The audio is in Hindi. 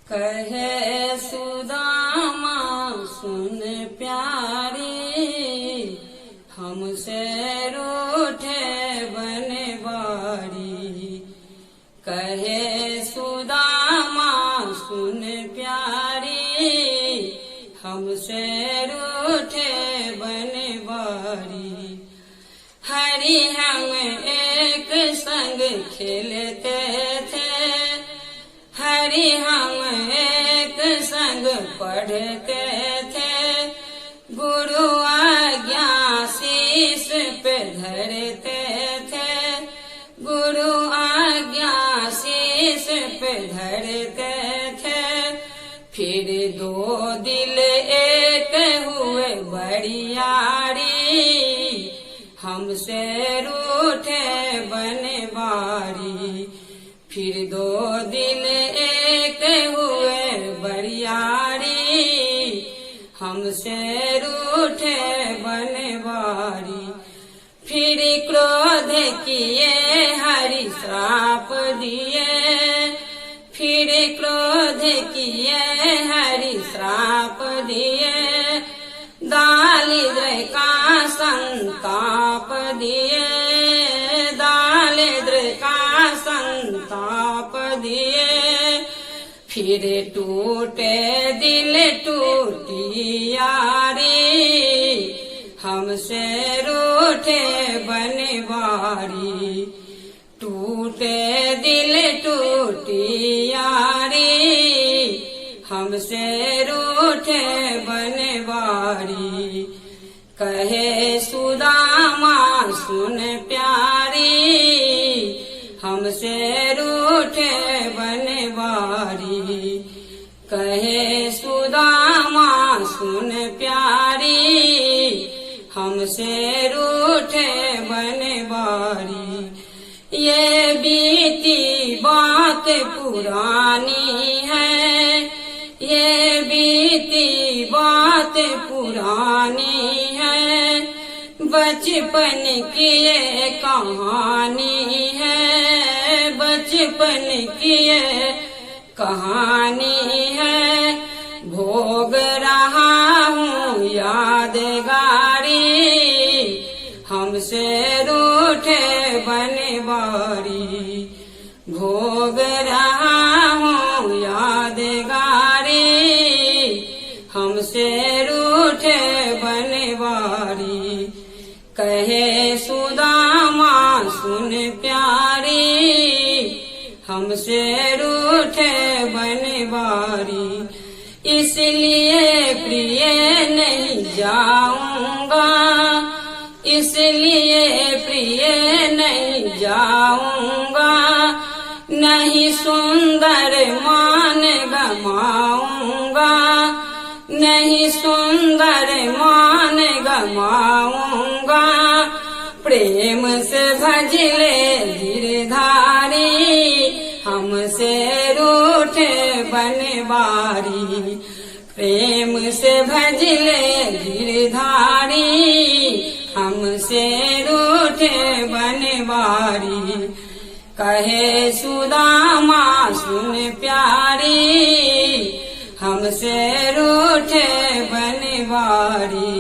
कहे सुदामा सुन प्यारी, हमसे रूठे बनवारी। कहे सुदामा सुन प्यारी, हमसे रूठे बनवारी। हरि हम एक संग खेलते थे, हरि हम एक संग पढ़ते थे। गुरु आज्ञा शीश पे धरते थे, गुरु आज्ञा शीश पे धरते थे। फिर दो दिल एक हुए बड़ियारी, हमसे रूठे बनवारी। फिर दो दिल एक हुए बड़ियारी, हमसे रूठे बनवारी। फिर क्रोध किए हरि श्राप दिए, फिर क्रोध किए हरि श्राप दिए। दारिद्र का संताप दिए, दारिद्र का संताप दिए। फिर टूटे दिल टूटी यारी, हमसे रूठे बनवारी। टूटे दिल टूटी यारी, हमसे रूठे बनवारी। कहे सुदामा सुन प्यारी, हमसे रूठे बनवारी। कहे सुदामा सुन प्यारी, हमसे रूठे बनवारी। ये बीती बात पुरानी है, ये बीती बात पुरानी है। बचपन की ये कहानी है, बचपन की ये कहानी है। भोग रहा हूँ यादगारी, हमसे रूठे बनवारी। भोग रहा हूँ यादगारी, हमसे रूठे बनवारी। कहे सुदामा सुन प्यारी, हमसे रूठे बनवारी। इसलिए प्रिय नहीं जाऊंगा, इसलिए प्रिय नहीं जाऊंगा। नहीं सुंदर मान गमाऊंगा, नहीं सुंदर मान गमाऊंगा। प्रेम से भजले गिरधारी, हमसे रूठे बनवारी। प्रेम से भजले गिरधारी, हमसे रूठे बनवारी। कहे सुदामा सुन प्यारी, हमसे रूठे बनवारी।